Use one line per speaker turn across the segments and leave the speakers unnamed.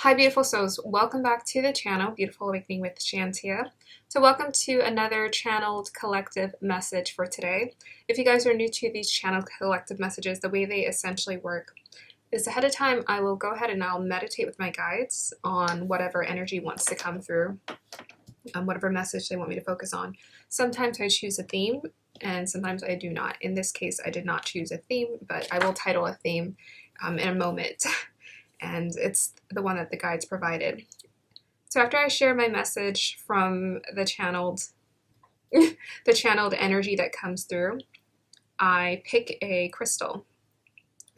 Hi beautiful souls, welcome back to the channel, Beautiful Awakening with Shantia. So welcome to another channeled collective message for today. If you guys are new to these channeled collective messages, the way they essentially work is ahead of time I will go ahead and I'll meditate with my guides on whatever energy wants to come through, whatever message they want me to focus on. Sometimes I choose a theme and sometimes I do not. In this case I did not choose a theme, but I will title a theme in a moment. And it's the one that the guides provided. So after I share my message from the channeled energy that comes through, I pick a crystal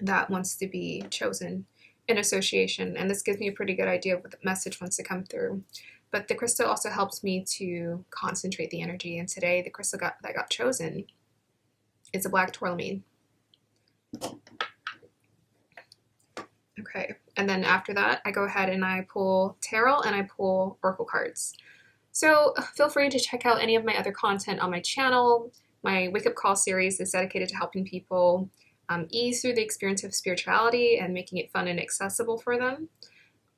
that wants to be chosen in association, and this gives me a pretty good idea of what the message wants to come through. But the crystal also helps me to concentrate the energy, and today the crystal that got chosen is a black tourmaline. Okay, and then after that, I go ahead and I pull tarot and I pull oracle cards. So feel free to check out any of my other content on my channel. My Wake Up Call series is dedicated to helping people ease through the experience of spirituality and making it fun and accessible for them.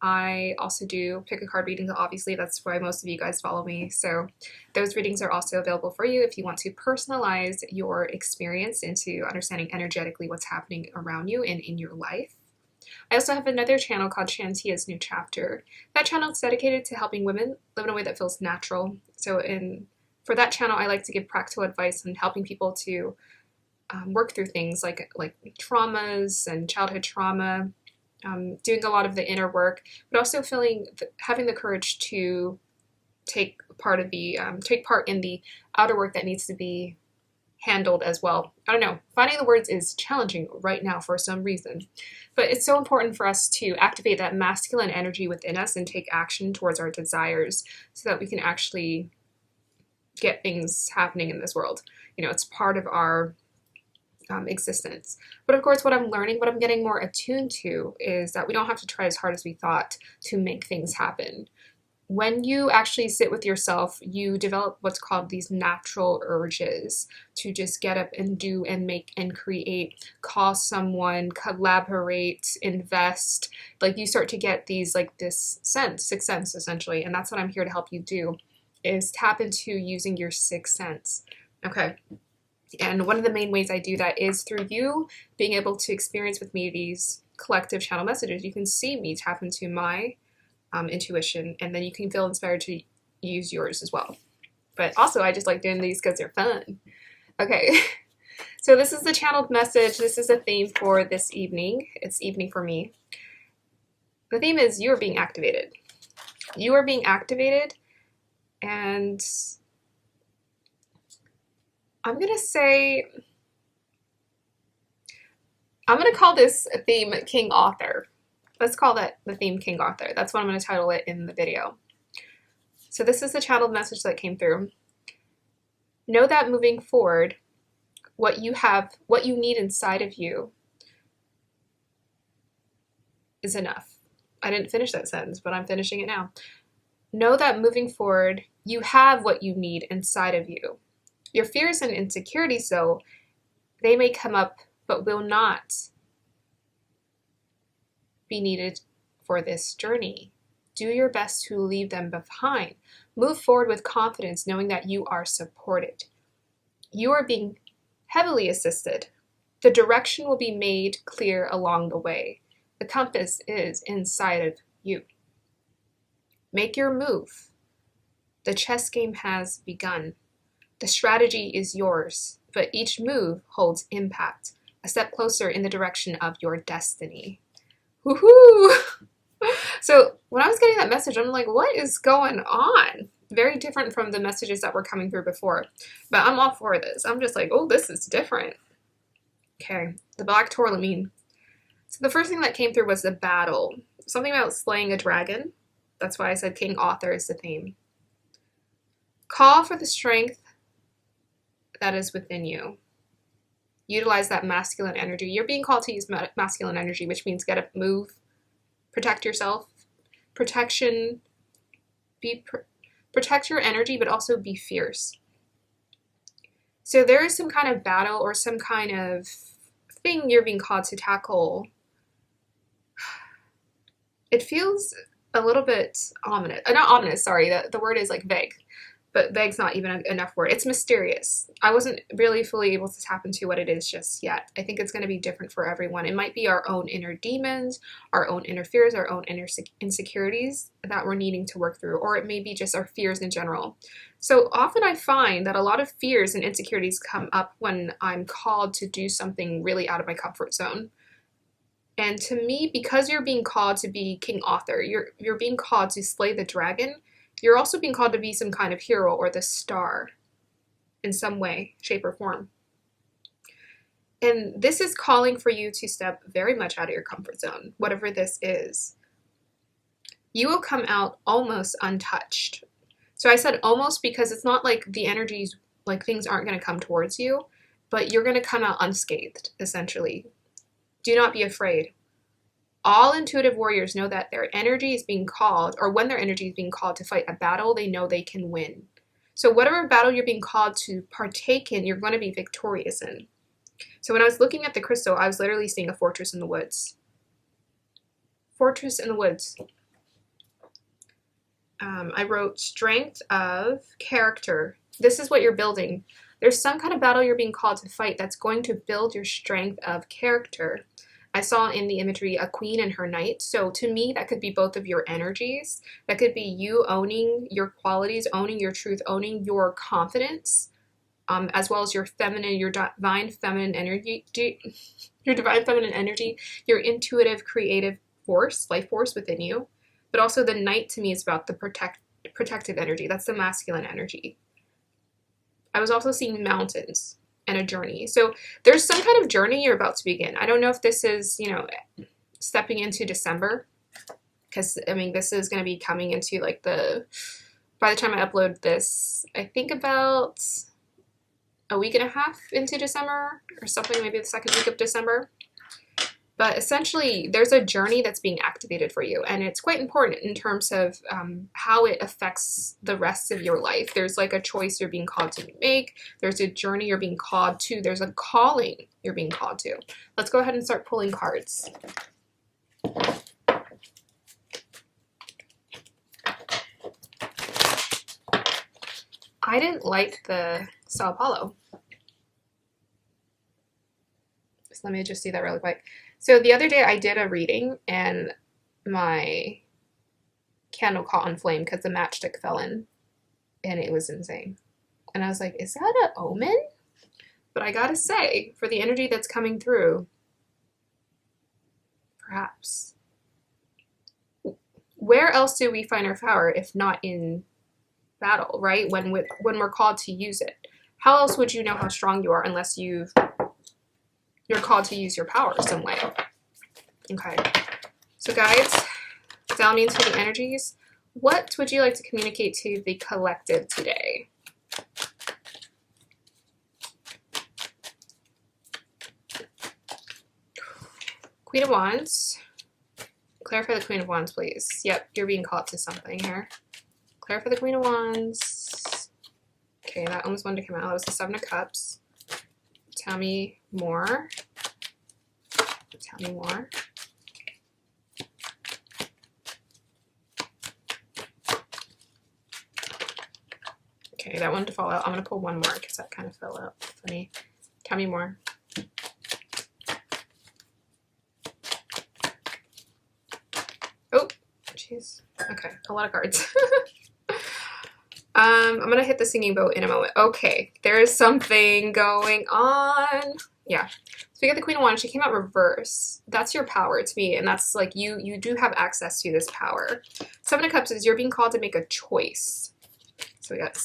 I also do pick a card readings, obviously that's why most of you guys follow me. So those readings are also available for you if you want to personalize your experience into understanding energetically what's happening around you and in your life. I also have another channel called Shantia's New Chapter. That channel is dedicated to helping women live in a way that feels natural. So for that channel, I like to give practical advice on helping people to work through things like traumas and childhood trauma, doing a lot of the inner work, but also having the courage to take part in the outer work that needs to be handled as well. I don't know, finding the words is challenging right now for some reason, but it's so important for us to activate that masculine energy within us and take action towards our desires so that we can actually get things happening in this world. You know, it's part of our existence. But of course, what I'm learning, what I'm getting more attuned to is that we don't have to try as hard as we thought to make things happen. When you actually sit with yourself, you develop what's called these natural urges to just get up and do and make and create, call someone, collaborate, invest. Like you start to get these this sixth sense essentially. And that's what I'm here to help you do, is tap into using your sixth sense. Okay. And one of the main ways I do that is through you being able to experience with me these collective channel messages. You can see me tap into my intuition, and then you can feel inspired to use yours as well. But also I just like doing these because they're fun. Okay, so this is the channeled message. This is a theme for this evening. It's evening for me. The theme is you are being activated. You are being activated, and I'm gonna call this theme King Author. Let's call that the theme King Author. That's what I'm going to title it in the video. So this is the channeled message that came through. Know that moving forward, what you need inside of you is enough. I didn't finish that sentence, but I'm finishing it now. Know that moving forward, you have what you need inside of you. Your fears and insecurities, though, they may come up, but will not be needed for this journey. Do your best to leave them behind. Move forward with confidence, knowing that you are supported. You are being heavily assisted. The direction will be made clear along the way. The compass is inside of you. Make your move. The chess game has begun. The strategy is yours, but each move holds impact, a step closer in the direction of your destiny. Woohoo! So when I was getting that message, I'm like, what is going on? Very different from the messages that were coming through before. But I'm all for this. I'm just like, oh, this is different. Okay, the black tourmaline. So the first thing that came through was the battle. Something about slaying a dragon. That's why I said King Author is the theme. Call for the strength that is within you. Utilize that masculine energy. You're being called to use masculine energy, which means get up, move, protect yourself. Protection, protect your energy, but also be fierce. So there is some kind of battle or some kind of thing you're being called to tackle. It feels a little bit ominous. Not ominous, sorry. The word is like vague. But vague's not even enough word. It's mysterious. I wasn't really fully able to tap into what it is just yet. I think it's going to be different for everyone. It might be our own inner demons, our own inner fears, our own inner insecurities that we're needing to work through, or it may be just our fears in general. So often I find that a lot of fears and insecurities come up when I'm called to do something really out of my comfort zone. And to me, because you're being called to be King Author, you're being called to slay the dragon, you're also being called to be some kind of hero or the star in some way, shape, or form. And this is calling for you to step very much out of your comfort zone, whatever this is. You will come out almost untouched. So I said almost because it's not like the energies, like things aren't going to come towards you, but you're going to come out unscathed, essentially. Do not be afraid. All intuitive warriors know that their energy is being called, or when their energy is being called to fight a battle, they know they can win. So whatever battle you're being called to partake in, you're going to be victorious in. So when I was looking at the crystal, I was literally seeing a fortress in the woods. Fortress in the woods. I wrote strength of character. This is what you're building. There's some kind of battle you're being called to fight that's going to build your strength of character. I saw in the imagery a queen and her knight. So to me, that could be both of your energies. That could be you owning your qualities, owning your truth, owning your confidence, as well as your feminine, your divine feminine energy, your intuitive, creative force, life force within you. But also the knight to me is about the protective energy. That's the masculine energy. I was also seeing mountains and a journey. So there's some kind of journey you're about to begin. I don't know if this is, stepping into December, because I mean, this is going to be coming into like by the time I upload this, I think about a week and a half into December or something, maybe the second week of December. But essentially, there's a journey that's being activated for you, and it's quite important in terms of how it affects the rest of your life. There's like a choice you're being called to make. There's a journey you're being called to. There's a calling you're being called to. Let's go ahead and start pulling cards. I didn't like the Sao Paulo. So let me just see that really quick. So the other day I did a reading and my candle caught on flame because the matchstick fell in, and it was insane. And I was like, is that an omen? But I gotta say, for the energy that's coming through, perhaps. Where else do we find our power if not in battle, right? When we're called to use it. How else would you know how strong you are unless you're called to use your power some way? Okay. So guys, down into the energies. What would you like to communicate to the collective today? Queen of Wands. Clarify the Queen of Wands, please. Yep, you're being called to something here. Clarify the Queen of Wands. Okay, that almost wanted to come out. That was the Seven of Cups. Tell me more. Tell me more. Okay, that one to fall out. I'm going to pull one more because that kind of fell out. Funny. Tell me more. Oh, jeez. Okay, a lot of cards. I'm going to hit the singing boat in a moment. Okay, there is something going on. Yeah. So we got the Queen of Wands. She came out reverse. That's your power to me, and that's like you do have access to this power. Seven of Cups is you're being called to make a choice. So we got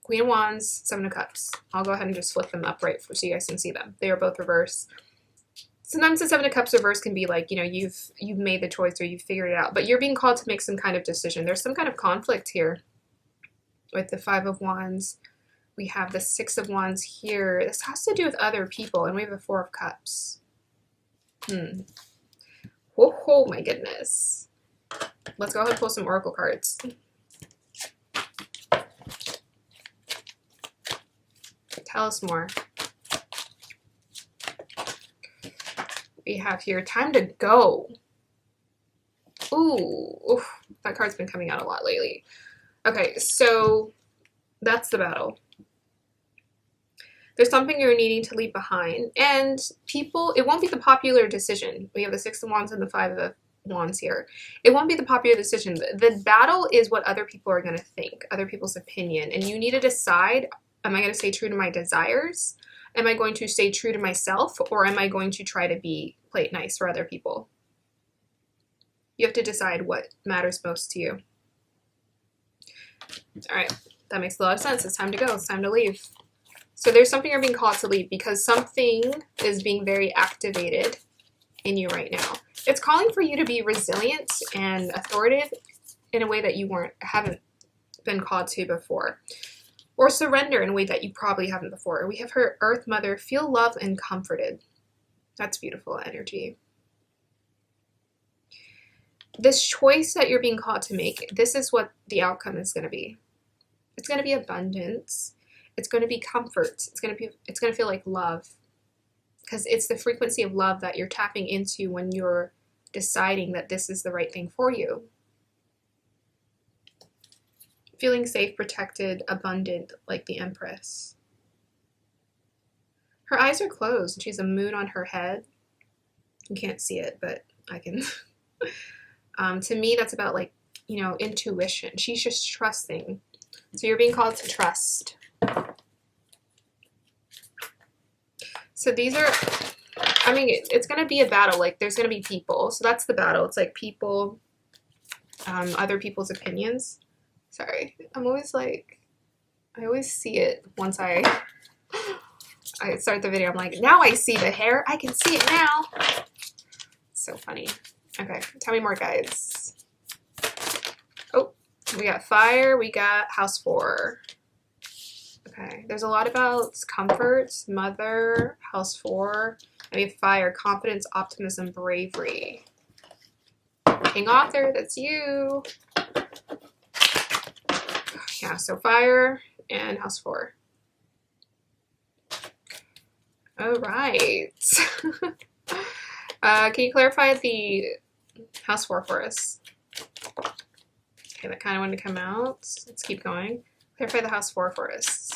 Queen of Wands, Seven of Cups. I'll go ahead and just flip them upright so you guys can see them. They are both reverse. Sometimes the Seven of Cups reverse can be like, you've made the choice or you've figured it out, but you're being called to make some kind of decision. There's some kind of conflict here with the Five of Wands. We have the Six of Wands here. This has to do with other people, and we have the Four of Cups. Oh my goodness. Let's go ahead and pull some oracle cards. Tell us more. We have here time to go. Ooh, oof, that card's been coming out a lot lately. Okay, so that's the battle. There's something you're needing to leave behind, and people, it won't be the popular decision. We have the Six of Wands and the Five of Wands here. It won't be the popular decision. The battle is what other people are going to think, other people's opinion, and you need to decide, am I going to stay true to my desires? Am I going to stay true to myself, or am I going to try to play it nice for other people? You have to decide what matters most to you. All right, that makes a lot of sense. It's time to go. It's time to leave. So there's something you're being called to leave because something is being very activated in you right now. It's calling for you to be resilient and authoritative in a way that you haven't been called to before. Or surrender in a way that you probably haven't before. We have her Earth Mother, feel loved and comforted. That's beautiful energy. This choice that you're being called to make, this is what the outcome is going to be. It's going to be abundance. It's going to be comfort. It's going to feel like love, because it's the frequency of love that you're tapping into when you're deciding that this is the right thing for you. Feeling safe, protected, abundant, like the Empress. Her eyes are closed and she has a moon on her head. You can't see it, but I can. To me, that's about like, you know, intuition. She's just trusting. So you're being called to trust. So these are, I mean, it's going to be a battle. Like, there's going to be people. So that's the battle. It's like people, other people's opinions. Sorry. I'm always like, I always see it once I start the video. I'm like, now I see the hair. I can see it now. So funny. Okay. Tell me more, guys. Oh, we got fire. We got house 4. Okay, there's a lot about comfort, mother, house 4, and we have fire, confidence, optimism, bravery. King Author, that's you. Yeah, so fire and house 4. All right. Can you clarify the house 4 for us? Okay, that kind of wanted to come out. Let's keep going. Clarify the house 4 for us.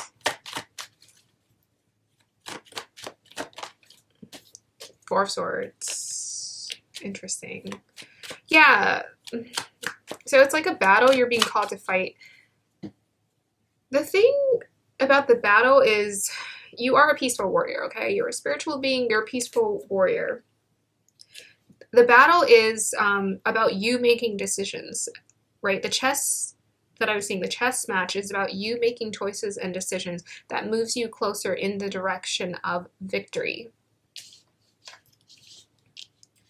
Four of Swords. Interesting. Yeah. So it's like a battle you're being called to fight. The thing about the battle is you are a peaceful warrior, okay? You're a spiritual being. You're a peaceful warrior. The battle is about you making decisions, right? The chess that I was seeing, the chess match, is about you making choices and decisions that moves you closer in the direction of victory.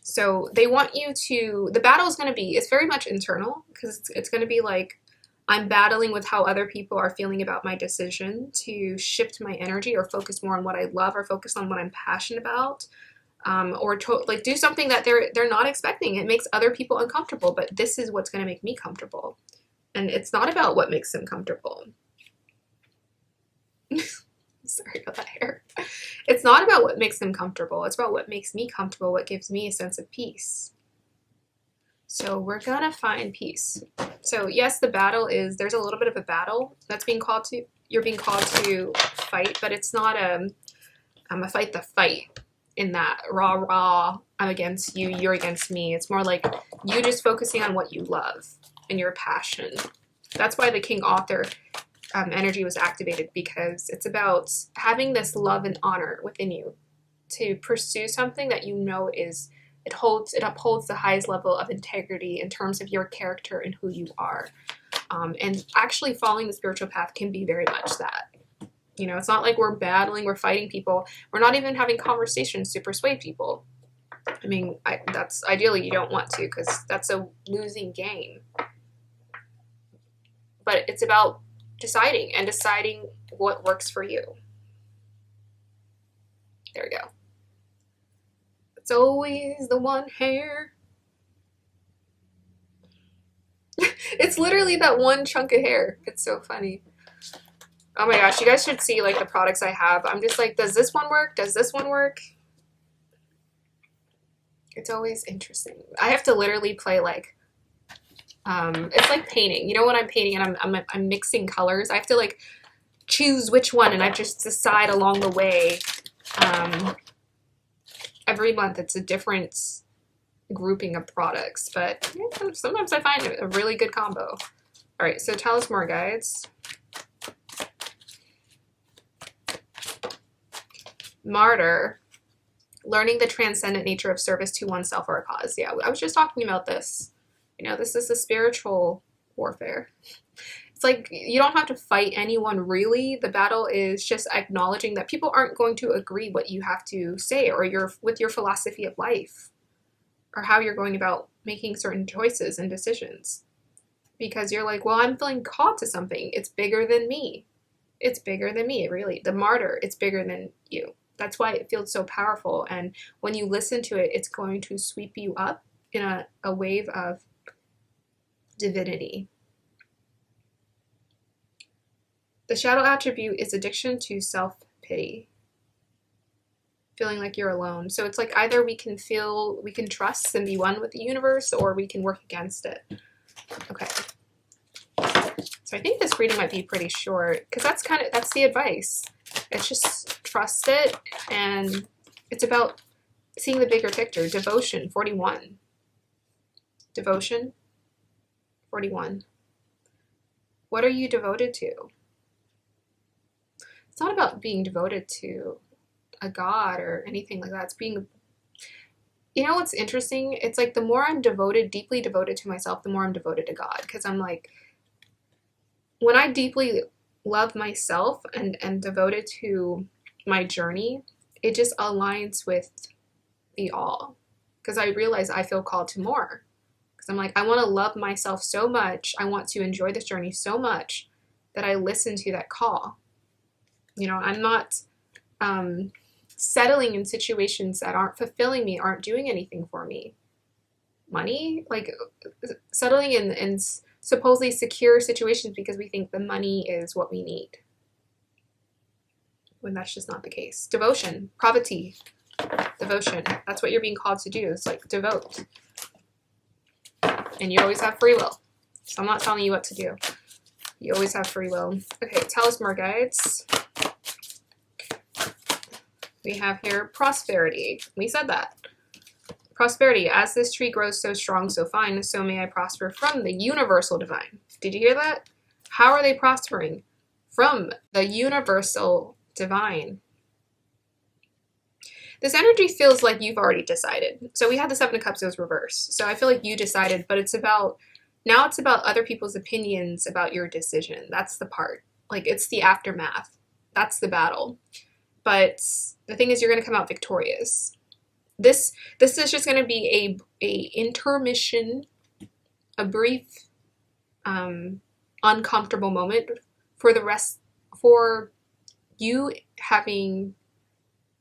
So they want you to, the battle is going to be, it's very much internal, because it's going to be like, I'm battling with how other people are feeling about my decision to shift my energy or focus more on what I love or focus on what I'm passionate about, or like do something that they're not expecting. It makes other people uncomfortable, but this is what's going to make me comfortable. And it's not about what makes them comfortable. Sorry about that hair. It's not about what makes them comfortable. It's about what makes me comfortable, what gives me a sense of peace. So we're gonna find peace. So yes, the battle is, there's a little bit of a battle that's being called to, you're being called to fight, but it's not a fight the fight in that rah, I'm against you, you're against me. It's more like you just focusing on what you love and your passion. That's why the King Author energy was activated, because it's about having this love and honor within you to pursue something that you know is, it upholds the highest level of integrity in terms of your character and who you are. And actually following the spiritual path can be very much that. You know, it's not like we're battling, we're fighting people. We're not even having conversations to persuade people. I mean, that's ideally you don't want to, because that's a losing game. But it's about deciding what works for you. There we go. It's always the one hair. It's literally that one chunk of hair. It's so funny. Oh my gosh, you guys should see like the products I have. I'm just like, does this one work? Does this one work? It's always interesting. I have to literally play like It's like painting. You know, when I'm painting and I'm mixing colors, I have to like choose which one, and I just decide along the way. Every month it's a different grouping of products, but yeah, sometimes I find it a really good combo. All right, so tell us more, guides. Martyr, learning the transcendent nature of service to oneself or a cause. Yeah, I was just talking about this. You know, this is the spiritual warfare. It's like you don't have to fight anyone really. The battle is just acknowledging that people aren't going to agree what you have to say or with your philosophy of life or how you're going about making certain choices and decisions. Because you're like, well, I'm feeling called to something. It's bigger than me. It's bigger than me, really. The martyr, it's bigger than you. That's why it feels so powerful. And when you listen to it, it's going to sweep you up in a wave of divinity. The shadow attribute is addiction to self-pity. Feeling like you're alone. So it's like either we can trust and be one with the universe, or we can work against it. Okay. So I think this reading might be pretty short, because that's the advice. It's just trust it, and it's about seeing the bigger picture. Devotion, 41. Devotion, 41. What are you devoted to? It's not about being devoted to a god or anything like that. It's being, you know what's interesting? It's like the more I'm devoted, deeply devoted to myself, the more I'm devoted to God. Because I'm like, when I deeply love myself and devoted to my journey, it just aligns with the all. Because I realize I feel called to more. Because I'm like, I want to love myself so much. I want to enjoy this journey so much that I listen to that call. You know, I'm not settling in situations that aren't fulfilling me, aren't doing anything for me. Money, like settling in supposedly secure situations because we think the money is what we need, when that's just not the case. Devotion, pravati, devotion. That's what you're being called to do. It's like devote. And you always have free will. So I'm not telling you what to do. You always have free will. Okay, tell us more, guides. We have here prosperity. We said that. Prosperity. As this tree grows so strong, so fine, so may I prosper from the universal divine. Did you hear that? How are they prospering? From the universal divine. This energy feels like you've already decided. So we had the Seven of Cups, it was reversed. So I feel like you decided, but it's about other people's opinions about your decision. That's the part. Like, it's the aftermath. That's the battle. But the thing is, you're going to come out victorious. This is just going to be a intermission, a brief, uncomfortable moment for you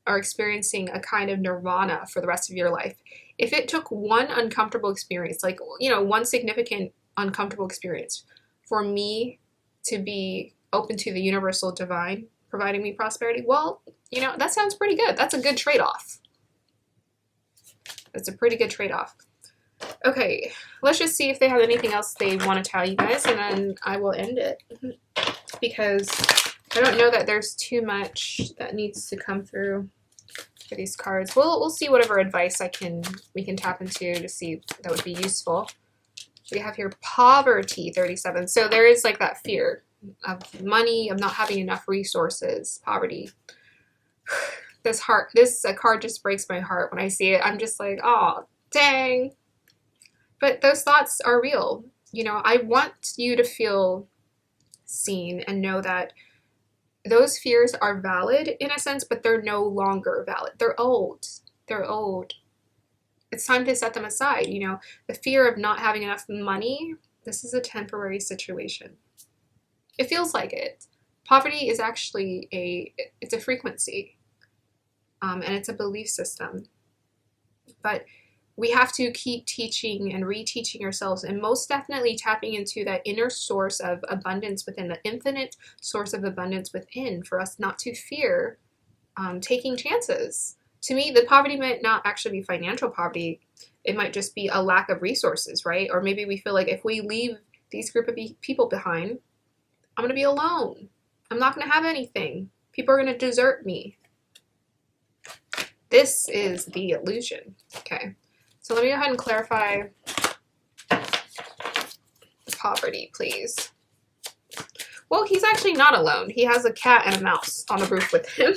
are experiencing a kind of nirvana for the rest of your life. If it took one uncomfortable experience, like, you know, one significant uncomfortable experience for me to be open to the universal divine providing me prosperity, well, you know, that sounds pretty good. That's a good trade-off. That's a pretty good trade-off. Okay, let's just see if they have anything else they want to tell you guys, and then I will end it. Because I don't know that there's too much that needs to come through for these cards. We'll see whatever advice we can tap into to see that would be useful. We have here poverty, 37. So there is like that fear of money, of not having enough resources, poverty. This card just breaks my heart when I see it. I'm just like, oh, dang. But those thoughts are real. You know, I want you to feel seen and know that those fears are valid in a sense, but they're no longer valid. They're old. They're old. It's time to set them aside. You know, the fear of not having enough money, this is a temporary situation. It feels like it. Poverty is actually it's a frequency, and it's a belief system. But we have to keep teaching and reteaching ourselves, and most definitely tapping into that inner source of abundance within, the infinite source of abundance within, for us not to fear taking chances. To me, the poverty might not actually be financial poverty. It might just be a lack of resources, right? Or maybe we feel like if we leave these group of people behind, I'm going to be alone. I'm not going to have anything. People are going to desert me. This is the illusion. Okay, so let me go ahead and clarify poverty, please. Well, he's actually not alone. He has a cat and a mouse on the roof with him.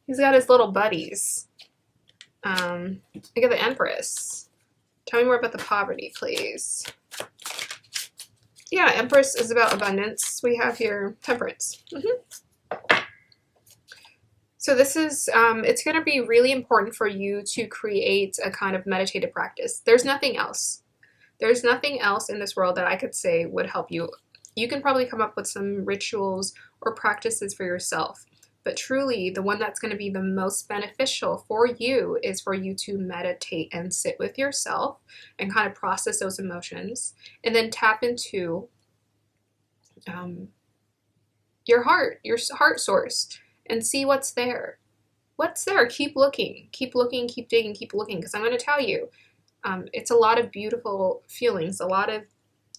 He's got his little buddies. Look at the Empress. Tell me more about the poverty, please. Yeah, Empress is about abundance. We have here Temperance. So this is, it's going to be really important for you to create a kind of meditative practice. There's nothing else. There's nothing else in this world that I could say would help you. You can probably come up with some rituals or practices for yourself, but truly the one that's going to be the most beneficial for you is for you to meditate and sit with yourself and kind of process those emotions and then tap into your heart source and see what's there. What's there? Keep looking, keep digging, keep looking, because I'm going to tell you, it's a lot of beautiful feelings, a lot of,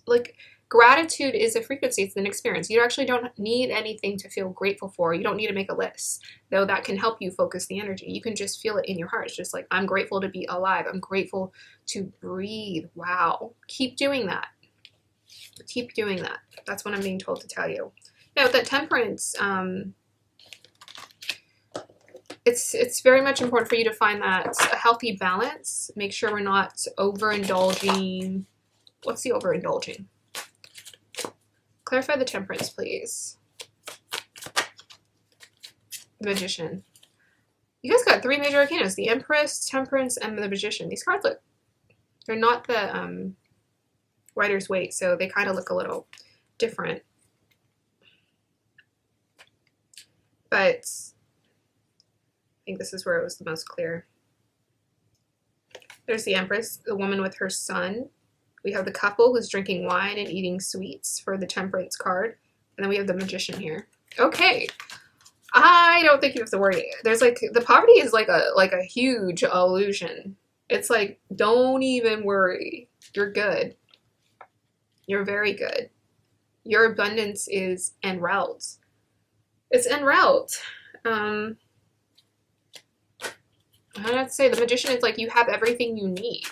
like, gratitude is a frequency, it's an experience. You actually don't need anything to feel grateful for. You don't need to make a list, though that can help you focus the energy. You can just feel it in your heart. It's just like, I'm grateful to be alive. I'm grateful to breathe. Wow. Keep doing that. Keep doing that. That's what I'm being told to tell you. Now, with that Temperance, it's very much important for you to find that a healthy balance. Make sure we're not overindulging. What's the overindulging? Clarify the Temperance, please. Magician. You guys got 3 major arcanas. The Empress, Temperance, and the Magician. These cards look, they're not the Rider's Waite, so they kind of look a little different. But I think this is where it was the most clear. There's the Empress, the woman with her son. We have the couple who's drinking wine and eating sweets for the Temperance card. And then we have the Magician here. Okay. I don't think you have to worry. There's like, the poverty is like a huge illusion. It's like, don't even worry. You're good. You're very good. Your abundance is en route. It's en route. I have to say, the Magician is like, you have everything you need,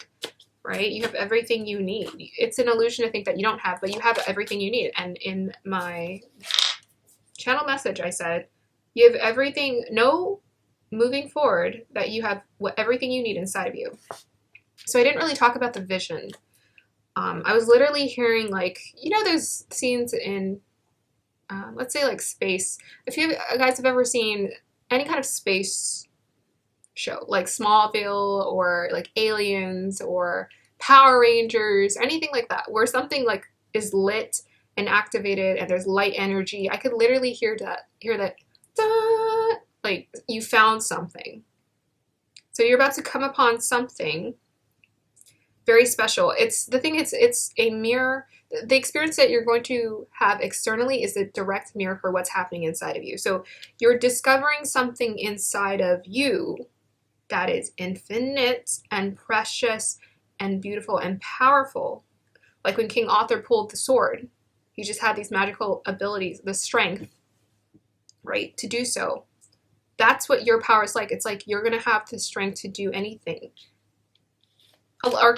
right? You have everything you need. It's an illusion to think that you don't have, but you have everything you need. And in my channel message, I said, you have everything, know moving forward that you have everything you need inside of you. So I didn't really talk about the vision. I was literally hearing, like, you know, those scenes in, let's say, like, space. If you guys have ever seen any kind of space show, like Smallville or like Aliens or Power Rangers, anything like that, where something like is lit and activated and there's light energy, I could literally hear that, like you found something. So you're about to come upon something very special. It's a mirror. The experience that you're going to have externally is a direct mirror for what's happening inside of you. So you're discovering something inside of you that is infinite and precious and beautiful and powerful. Like when King Arthur pulled the sword, he just had these magical abilities, the strength, right, to do so. That's what your power is like. It's like you're going to have the strength to do anything. Or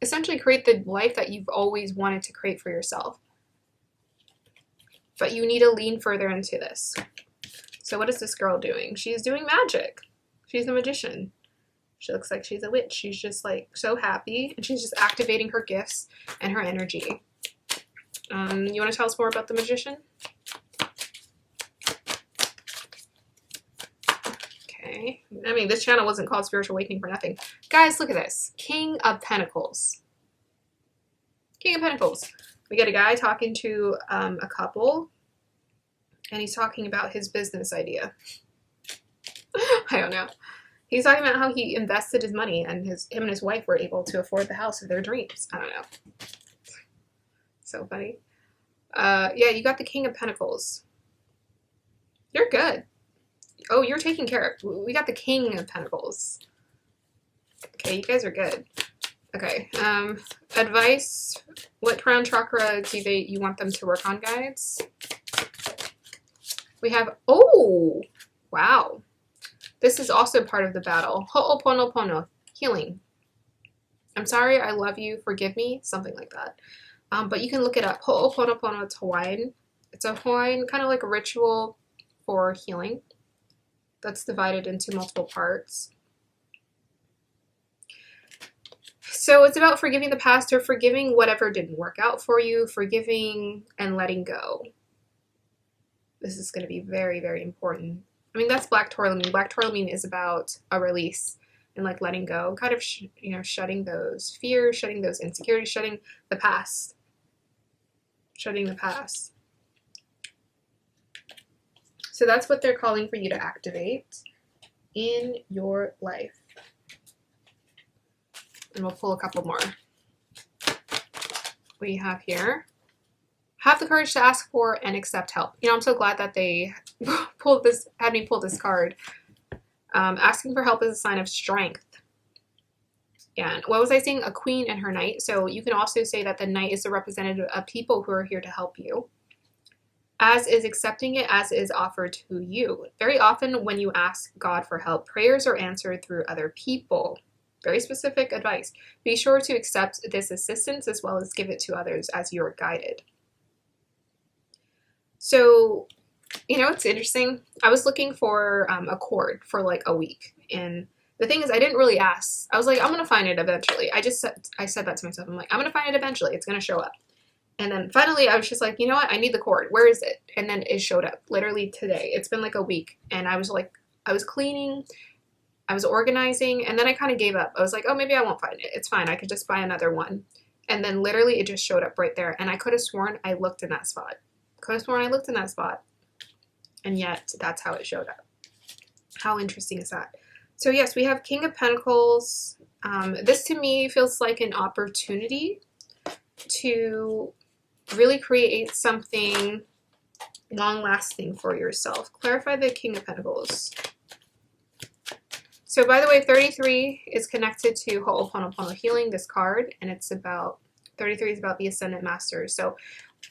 essentially create the life that you've always wanted to create for yourself. But you need to lean further into this. So what is this girl doing? She's doing magic. She's a magician. She looks like she's a witch. She's just like so happy and she's just activating her gifts and her energy. You want to tell us more about the Magician? Okay. I mean, this channel wasn't called Spiritual Awakening for nothing. Guys, look at this. King of Pentacles. King of Pentacles. We get a guy talking to a couple and he's talking about his business idea. I don't know. He's talking about how he invested his money and him and his wife were able to afford the house of their dreams. I don't know. So funny. Yeah, you got the King of Pentacles. You're good. Oh, you're taken care of. We got the King of Pentacles. Okay, you guys are good. Okay, advice. What crown chakra do you want them to work on, guys? We have, oh, wow. This is also part of the battle. Ho'oponopono, healing. I'm sorry, I love you, forgive me, something like that. But you can look it up. Ho'oponopono, it's Hawaiian. It's a Hawaiian kind of like a ritual for healing that's divided into multiple parts. So it's about forgiving the past, or forgiving whatever didn't work out for you, forgiving and letting go. This is going to be very, very important. I mean, that's Black Tourmaline. Black Tourmaline is about a release and like letting go, kind of, you know, shutting those fears, shutting those insecurities, shutting the past. Shutting the past. So that's what they're calling for you to activate in your life. And we'll pull a couple more. We have here, have the courage to ask for and accept help. You know, I'm so glad that they had me pull this card. Asking for help is a sign of strength. And what was I saying? A queen and her knight. So you can also say that the knight is the representative of people who are here to help you. As is accepting it as is offered to you. Very often when you ask God for help, prayers are answered through other people. Very specific advice. Be sure to accept this assistance as well as give it to others as you're guided. So, you know, it's interesting. I was looking for a cord for like a week. And the thing is, I didn't really ask. I was like, I'm going to find it eventually. I said that to myself. I'm like, I'm going to find it eventually. It's going to show up. And then finally, I was just like, you know what? I need the cord. Where is it? And then it showed up literally today. It's been like a week. And I was like, I was cleaning. I was organizing. And then I kind of gave up. I was like, oh, maybe I won't find it. It's fine. I could just buy another one. And then literally it just showed up right there. And I could have sworn I looked in that spot. And yet that's how it showed up. How interesting is that? So yes, we have King of Pentacles. This to me feels like an opportunity to really create something long-lasting for yourself. Clarify the King of Pentacles. So by the way, 33 is connected to Ho'oponopono healing, this card, and it's about, 33 is about the Ascendant Masters. So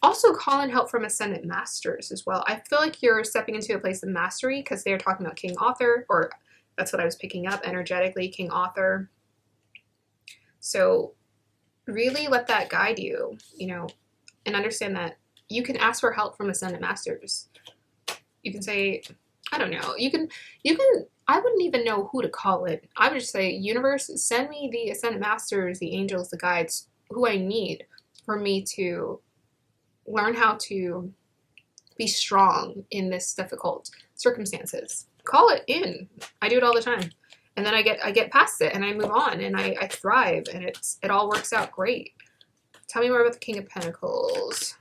also call in help from Ascendant Masters as well. I feel like you're stepping into a place of mastery because they're talking about King Author, or that's what I was picking up energetically, King Author. So really let that guide you, you know, and understand that you can ask for help from Ascendant Masters. You can say, I don't know, you can, I wouldn't even know who to call it. I would just say, universe, send me the Ascendant Masters, the angels, the guides, who I need for me to learn how to be strong in this difficult circumstances. Call it in. I do it all the time. And then I get past it and I move on and I thrive and it all works out great. Tell me more about the King of Pentacles.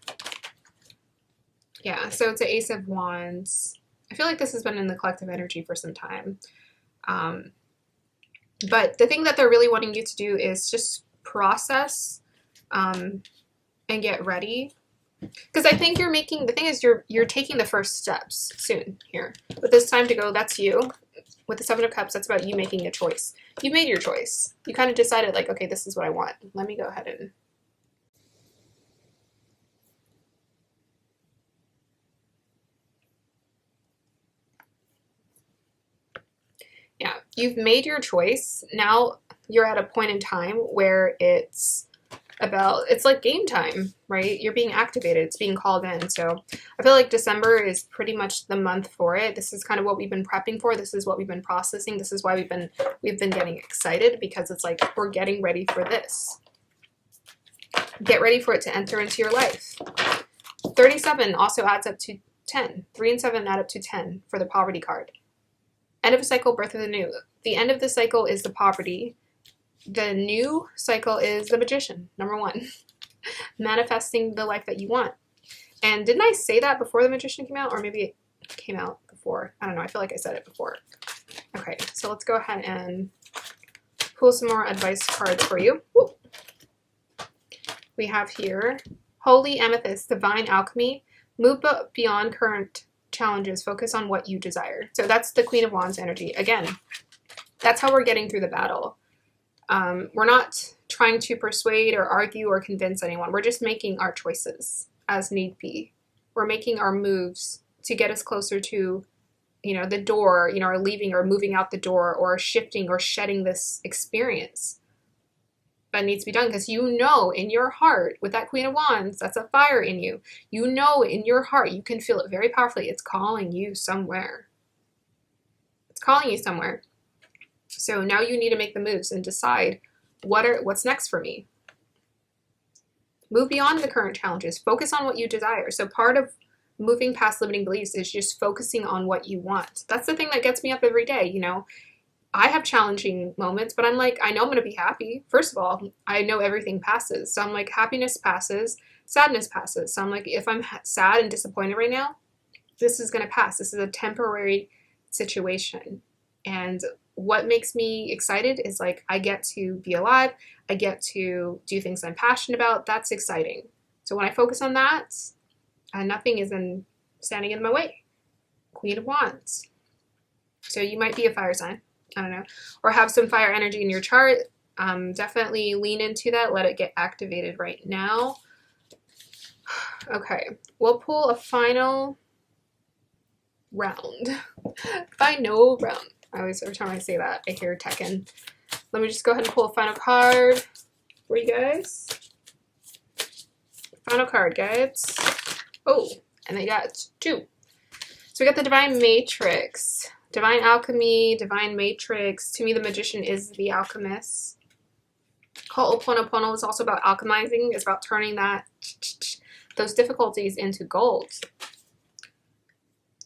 Yeah, so it's an Ace of Wands. I feel like this has been in the collective energy for some time. But the thing that they're really wanting you to do is just process and get ready. Because I think you're making, the thing is you're taking the first steps soon here. But this time to go, that's you. With the Seven of Cups, that's about you making a choice. You made your choice. You kind of decided like, okay, this is what I want. Let me go ahead and... Yeah, you've made your choice. Now you're at a point in time where it's like game time, right? You're being activated. It's being called in. So I feel like December is pretty much the month for it. This is kind of what we've been prepping for. This is what we've been processing. This is why we've been getting excited, because it's like we're getting ready for this. Get ready for it to enter into your life. 37 also adds up to 10. 3 and 7 add up to 10 for the poverty card. End of a cycle, birth of the new. The end of the cycle is the poverty. The new cycle is the Magician, number 1. Manifesting the life that you want. And didn't I say that before the Magician came out? Or maybe it came out before. I don't know. I feel like I said it before. Okay, so let's go ahead and pull some more advice cards for you. Woo. We have here Holy Amethyst, Divine Alchemy. Move beyond current challenges. Focus on what you desire. So that's the Queen of Wands energy. Again, that's how we're getting through the battle. We're not trying to persuade or argue or convince anyone. We're just making our choices as need be. We're making our moves to get us closer to, the door, or leaving or moving out the door or shifting or shedding this experience. That needs to be done because in your heart, with that Queen of Wands, that's a fire in you. In your heart, you can feel it very powerfully. It's calling you somewhere. It's calling you somewhere. So now you need to make the moves and decide what's next for me. Move beyond the current challenges. Focus on what you desire. So part of moving past limiting beliefs is just focusing on what you want. That's the thing that gets me up every day. I have challenging moments, but I'm like, I know I'm going to be happy. First of all, I know everything passes. So I'm like, happiness passes, sadness passes. So I'm like, if I'm sad and disappointed right now, this is going to pass. This is a temporary situation. And what makes me excited is like, I get to be alive. I get to do things I'm passionate about. That's exciting. So when I focus on that, nothing is standing in my way. Queen of Wands. So you might be a fire sign. I don't know. Or have some fire energy in your chart. Definitely lean into that. Let it get activated right now. Okay. We'll pull a final round. Final round. Every time I say that, I hear Tekken. Let me just go ahead and pull a final card for you guys. Final card, guys. Oh, and they got 2. So we got the Divine Matrix. Divine Alchemy, Divine Matrix. To me, the Magician is the alchemist. Ho'oponopono is also about alchemizing. It's about turning those difficulties into gold.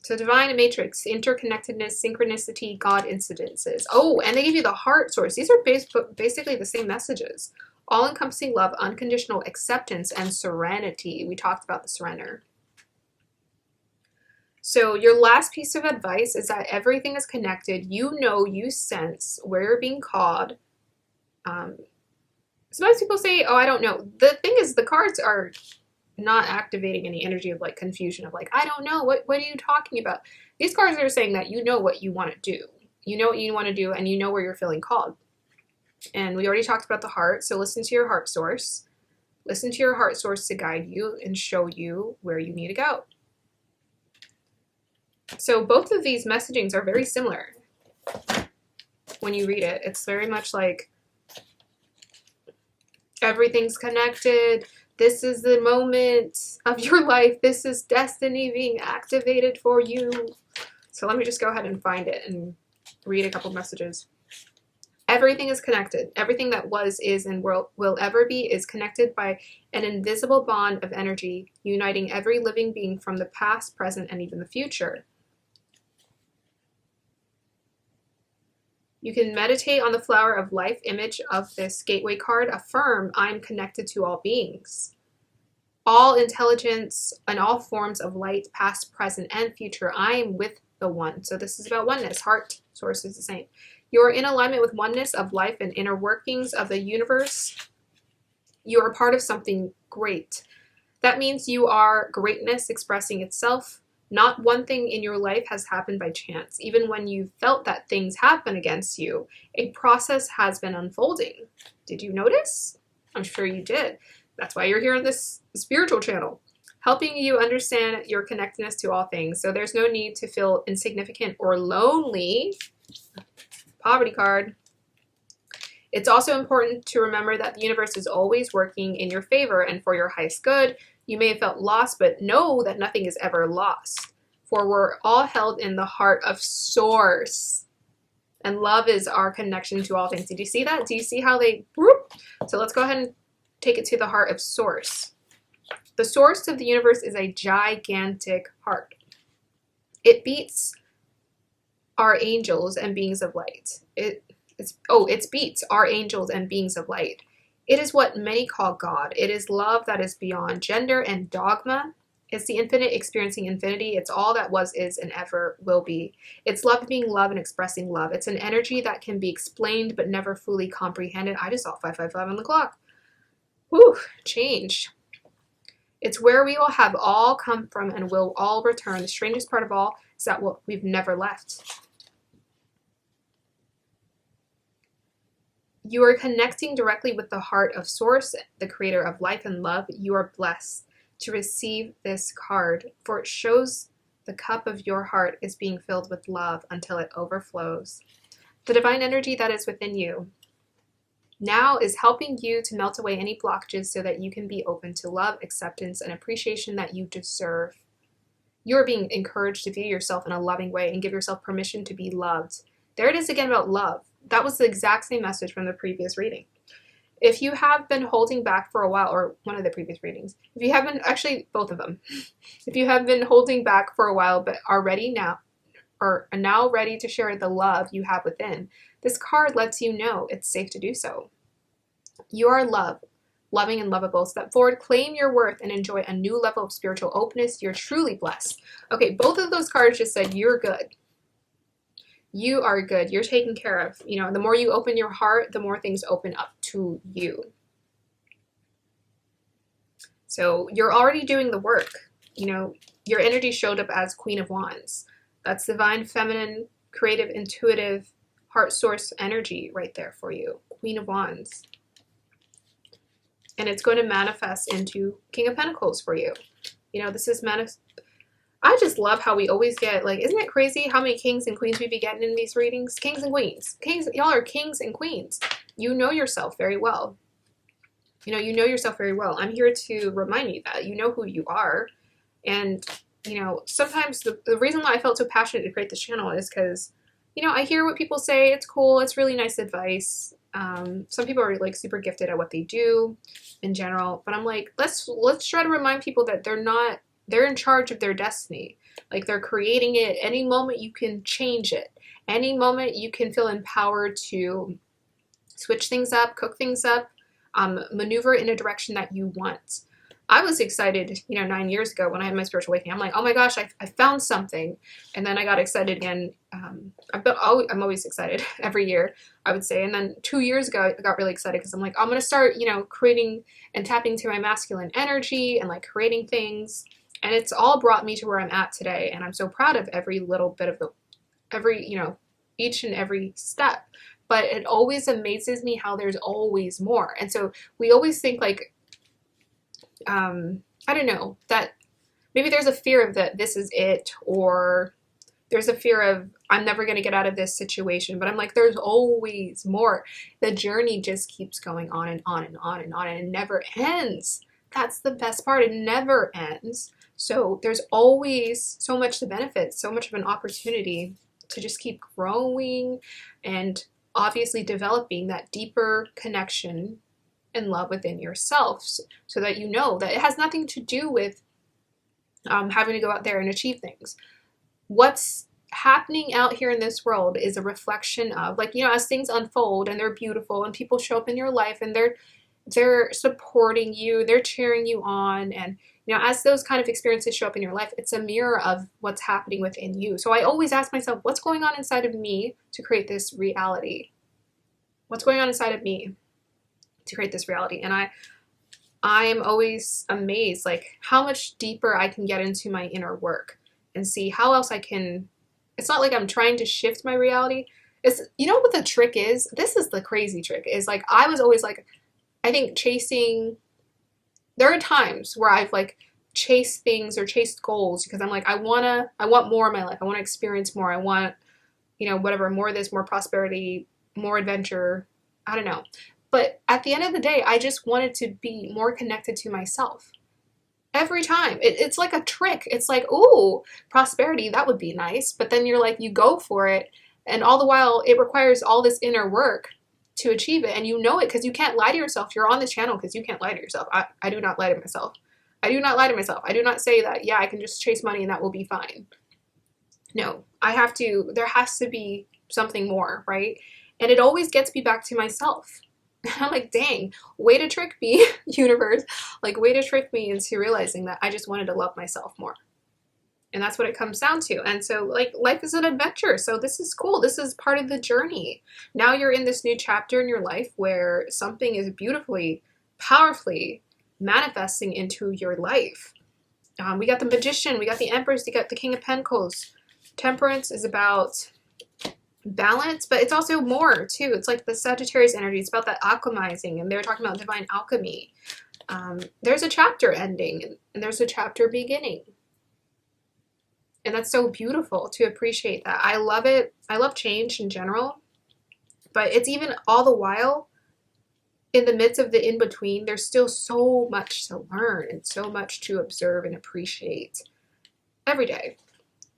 So Divine Matrix, interconnectedness, synchronicity, God incidences. Oh, and they give you the heart source. These are basically the same messages. All-encompassing love, unconditional acceptance, and serenity. We talked about the surrender. So your last piece of advice is that everything is connected. You sense where you're being called. Sometimes people say, oh, I don't know. The thing is, the cards are not activating any energy of like confusion of like, I don't know, what are you talking about? These cards are saying that you know what you want to do. You know what you want to do, and you know where you're feeling called. And we already talked about the heart, so listen to your heart source. Listen to your heart source to guide you and show you where you need to go. So both of these messagings are very similar when you read it. It's very much like everything's connected. This is the moment of your life. This is destiny being activated for you. So let me just go ahead and find it and read a couple messages. Everything is connected. Everything that was, is, and will ever be is connected by an invisible bond of energy, uniting every living being from the past, present, and even the future. You can meditate on the flower of life image of this gateway card. Affirm, I'm connected to all beings. All intelligence and all forms of light, past, present, and future. I am with the one. So this is about oneness. Heart source is the same. You are in alignment with oneness of life and inner workings of the universe. You are part of something great. That means you are greatness expressing itself. Not one thing in your life has happened by chance. Even when you felt that things happen against you, a process has been unfolding. Did you notice? I'm sure you did. That's why you're here on this spiritual channel, helping you understand your connectedness to all things. So there's no need to feel insignificant or lonely. Poverty card. It's also important to remember that the universe is always working in your favor and for your highest good. You may have felt lost, but know that nothing is ever lost. For we're all held in the heart of Source. And love is our connection to all things. Did you see that? Do you see how they... Whoop? So let's go ahead and take it to the heart of Source. The source of the universe is a gigantic heart. It beats our angels and beings of light. It beats our angels and beings of light. It is what many call God. It is love that is beyond gender and dogma. It's the infinite experiencing infinity. It's all that was, is, and ever will be. It's love being love and expressing love. It's an energy that can be explained but never fully comprehended. I just saw 555 on the clock. Whew, change. It's where we will have all come from and will all return. The strangest part of all is that we've never left. You are connecting directly with the heart of Source, the creator of life and love. You are blessed to receive this card, for it shows the cup of your heart is being filled with love until it overflows. The divine energy that is within you now is helping you to melt away any blockages so that you can be open to love, acceptance, and appreciation that you deserve. You are being encouraged to view yourself in a loving way and give yourself permission to be loved. There it is again about love. That was the exact same message from the previous reading. If you have been holding back for a while, or one of the previous readings, if you have been, actually both of them, if you have been holding back for a while but are ready now, or are now ready to share the love you have within, this card lets you know it's safe to do so. You are loving and lovable. Step forward, claim your worth, and enjoy a new level of spiritual openness. You're truly blessed. Okay, both of those cards just said you're good. You are good. You're taken care of. You know, the more you open your heart, the more things open up to you. So you're already doing the work. You know, your energy showed up as Queen of Wands. That's divine, feminine, creative, intuitive, heart source energy right there for you. Queen of Wands. And it's going to manifest into King of Pentacles for you. You know, this is I just love how we always get, like, isn't it crazy how many kings and queens we be getting in these readings? Kings and queens. Kings, y'all are kings and queens. You know yourself very well. You know yourself very well. I'm here to remind you that you know who you are. And, you know, sometimes the reason why I felt so passionate to create this channel is because, you know, I hear what people say. It's cool. It's really nice advice. Some people are like super gifted at what they do in general, but I'm like, let's try to remind people that they're in charge of their destiny. Like, they're creating it. Any moment you can change it. Any moment you can feel empowered to switch things up, cook things up, maneuver in a direction that you want. I was excited, you know, 9 years ago when I had my spiritual awakening. I'm like, oh my gosh, I found something. And then I got excited again. I'm always excited every year, I would say. And then 2 years ago, I got really excited because I'm like, I'm going to start, you know, creating and tapping into my masculine energy and like creating things. And it's all brought me to where I'm at today. And I'm so proud of every little bit of you know, each and every step. But it always amazes me how there's always more. And so we always think like, I don't know, that maybe there's a fear of that this is it, or there's a fear of I'm never going to get out of this situation. But I'm like, there's always more. The journey just keeps going on and on and on and on, and it never ends. That's the best part. It never ends. So there's always so much to benefit, so much of an opportunity to just keep growing and obviously developing that deeper connection and love within yourself, so that you know that it has nothing to do with having to go out there and achieve things. What's happening out here in this world is a reflection of, like, you know, as things unfold and they're beautiful and people show up in your life and they're supporting you, they're cheering you on, and you know, as those kind of experiences show up in your life, it's a mirror of what's happening within you. So I always ask myself, what's going on inside of me to create this reality? What's going on inside of me to create this reality? And I am always amazed, like, how much deeper I can get into my inner work and see how else I can. It's not like I'm trying to shift my reality. It's, you know what the trick is? This is the crazy trick, is like, I was always like, I think there are times where I've like chased things or chased goals because I'm like, I want more in my life. I want to experience more. I want, you know, whatever, more of this, more prosperity, more adventure. I don't know. But at the end of the day, I just wanted to be more connected to myself. Every time. It's like a trick. It's like, ooh, prosperity, that would be nice. But then you're like, you go for it. And all the while, it requires all this inner work to achieve it. And you know it because you can't lie to yourself. You're on this channel because you can't lie to yourself. I do not lie to myself. I do not lie to myself. I do not say that, yeah, I can just chase money and that will be fine. No, there has to be something more, right? And it always gets me back to myself. I'm like, dang, way to trick me, universe. Like, way to trick me into realizing that I just wanted to love myself more. And that's what it comes down to. And so, like, life is an adventure. So this is cool. This is part of the journey. Now you're in this new chapter in your life where something is beautifully, powerfully manifesting into your life. We got the Magician. We got the Empress. We got the King of Pentacles. Temperance is about balance, but it's also more too. It's like the Sagittarius energy. It's about that alchemizing, and they're talking about divine alchemy. There's a chapter ending and there's a chapter beginning. And that's so beautiful to appreciate that. I love it. I love change in general, but it's even all the while in the midst of the in-between, there's still so much to learn and so much to observe and appreciate every day.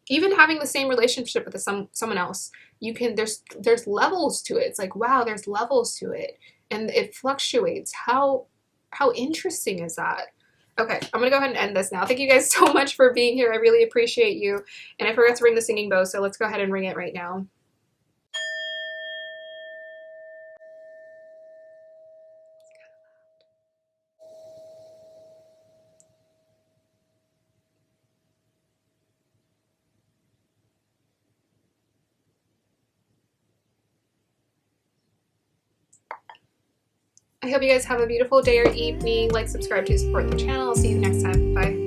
Even having the same relationship with someone else, you can, there's levels to it. It's like, wow, there's levels to it. And it fluctuates. How interesting is that? Okay, I'm gonna go ahead and end this now. Thank you guys so much for being here. I really appreciate you. And I forgot to ring the singing bow, so let's go ahead and ring it right now. I hope you guys have a beautiful day or evening. Like, subscribe to support the channel. I'll see you next time. Bye.